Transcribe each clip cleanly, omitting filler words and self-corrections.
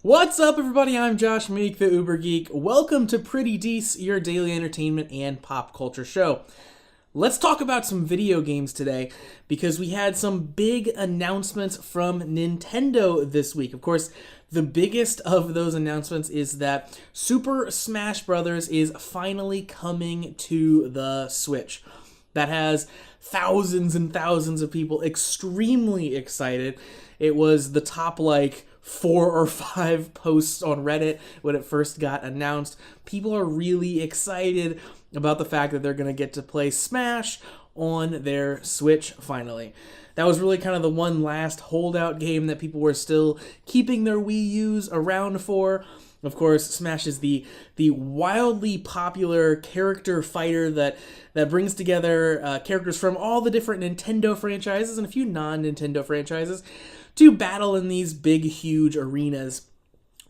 What's up, everybody? I'm Josh Meek, the Uber Geek. Welcome to Pretty Dece, your daily entertainment and pop culture show. Let's talk about some video games today because we had some big announcements from Nintendo this week. Of course, the biggest of those announcements is that Super Smash Bros. Is finally coming to the Switch. That has thousands and thousands of people extremely excited. It was the top, 4 or 5 posts on Reddit when it first got announced. People are really excited about the fact that they're going to get to play Smash on their Switch finally. That was really kind of the one last holdout game that people were still keeping their Wii U's around for. Of course, Smash is the wildly popular character fighter that brings together characters from all the different Nintendo franchises and a few non-Nintendo franchises to battle in these big, huge arenas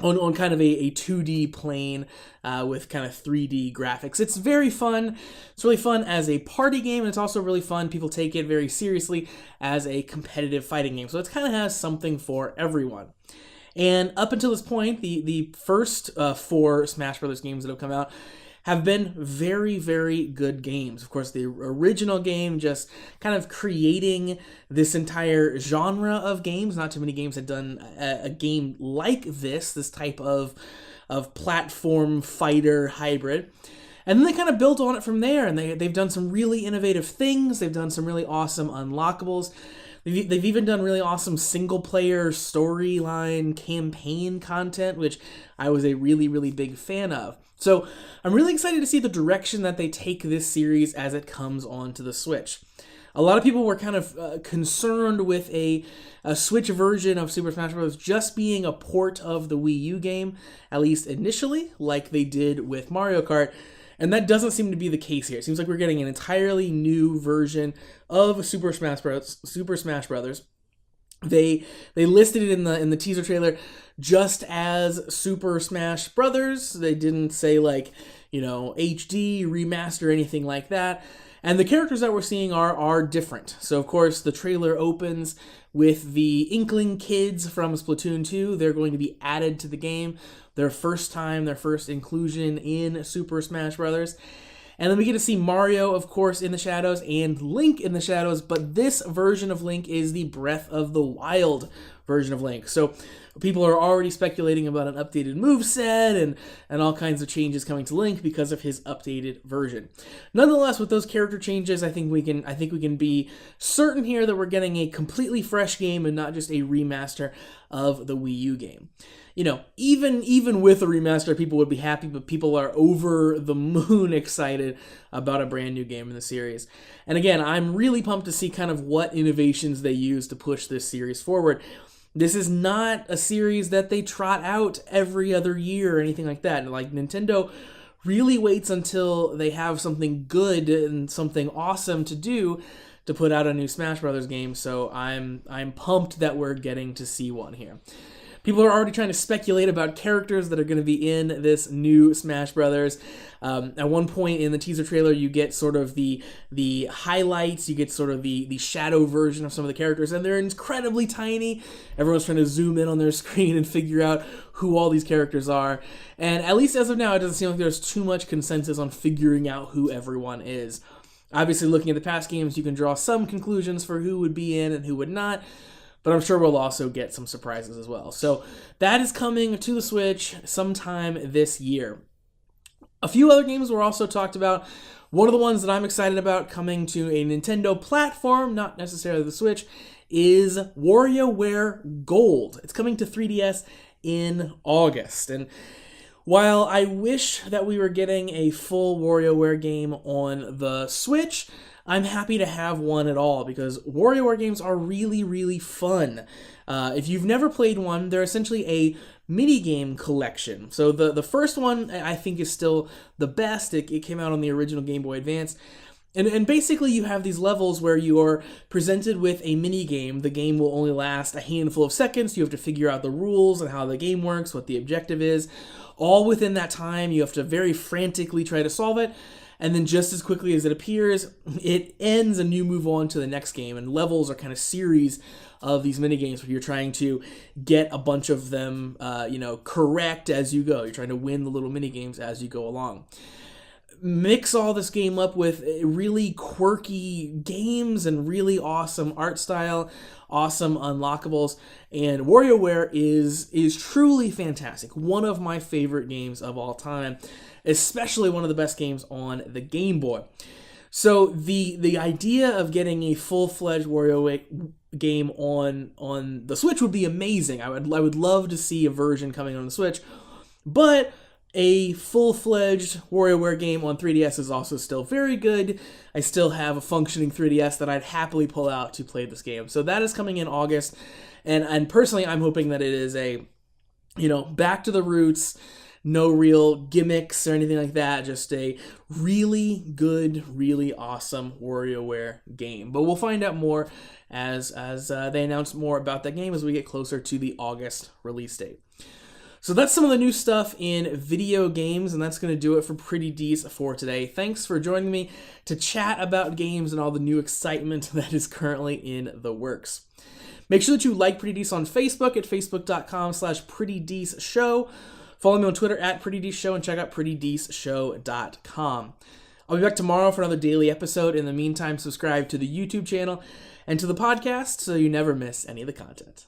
on kind of a 2D plane with kind of 3D graphics. It's very fun. It's really fun as a party game, and it's also really fun. People take it very seriously as a competitive fighting game. So it kind of has something for everyone. And up until this point, the first 4 Smash Bros. Games that have come out have been very, very good games. Of course, the original game just kind of creating this entire genre of games. Not too many games had done a game like this type of platform fighter hybrid. And then they kind of built on it from there, and they've done some really innovative things. They've done some really awesome unlockables. They've even done really awesome single-player storyline campaign content, which I was a really, really big fan of. So I'm really excited to see the direction that they take this series as it comes onto the Switch. A lot of people were kind of concerned with a Switch version of Super Smash Bros. Just being a port of the Wii U game, at least initially, like they did with Mario Kart. And that doesn't seem to be the case here. It seems like we're getting an entirely new version of Super Smash Bros. They listed it in the teaser trailer just as Super Smash Brothers. They didn't say HD, remaster, anything like that. And the characters that we're seeing are different. So of course the trailer opens with the Inkling kids from Splatoon 2. They're going to be added to the game. Their first inclusion in Super Smash Bros. And then we get to see Mario, of course, in the shadows and Link in the shadows, but this version of Link is the Breath of the Wild version of Link. So people are already speculating about an updated moveset and all kinds of changes coming to Link because of his updated version. Nonetheless, with those character changes, I think we can be certain here that we're getting a completely fresh game and not just a remaster of the Wii U game. Even with a remaster, people would be happy, but people are over the moon excited about a brand new game in the series. And again, I'm really pumped to see kind of what innovations they use to push this series forward. This is not a series that they trot out every other year or anything like that. Like, Nintendo really waits until they have something good and something awesome to do to put out a new Smash Brothers game. So I'm pumped that we're getting to see one here. People are already trying to speculate about characters that are going to be in this new Smash Brothers. At one point in the teaser trailer, you get sort of the highlights, you get sort of the shadow version of some of the characters, and they're incredibly tiny. Everyone's trying to zoom in on their screen and figure out who all these characters are. And at least as of now, it doesn't seem like there's too much consensus on figuring out who everyone is. Obviously, looking at the past games, you can draw some conclusions for who would be in and who would not. But I'm sure we'll also get some surprises as well. So that is coming to the Switch sometime this year. A few other games were also talked about. One of the ones that I'm excited about coming to a Nintendo platform, not necessarily the Switch, is WarioWare Gold. It's coming to 3DS in August. And while I wish that we were getting a full WarioWare game on the Switch, I'm happy to have one at all because WarioWare games are really, really fun. If you've never played one, they're essentially a mini-game collection. So the first one, I think, is still the best. It came out on the original Game Boy Advance. And basically you have these levels where you are presented with a mini-game. The game will only last a handful of seconds. You have to figure out the rules and how the game works, what the objective is. All within that time, you have to very frantically try to solve it. and then just as quickly as it appears, it ends and you move on to the next game. And levels are kind of series of these mini games where you're trying to get a bunch of them, correct as you go. You're trying to win the little mini games as you go along. Mix all this game up with really quirky games and really awesome art style, awesome unlockables, and WarioWare is truly fantastic. One of my favorite games of all time, especially one of the best games on the Game Boy. So the idea of getting a full-fledged WarioWare game on the Switch would be amazing. I would love to see a version coming on the Switch, but a full-fledged WarioWare game on 3DS is also still very good. I still have a functioning 3DS that I'd happily pull out to play this game. So that is coming in August, and personally, I'm hoping that it is a, back to the roots, no real gimmicks or anything like that, just a really good, really awesome WarioWare game. But we'll find out more as they announce more about that game as we get closer to the August release date. So that's some of the new stuff in video games, and that's going to do it for Pretty Dece for today. Thanks for joining me to chat about games and all the new excitement that is currently in the works. Make sure that you like Pretty Dece on Facebook at facebook.com/PrettyDeceShow. Follow me on Twitter at PrettyDeceShow and check out PrettyDeceShow.com. I'll be back tomorrow for another daily episode. In the meantime, subscribe to the YouTube channel and to the podcast so you never miss any of the content.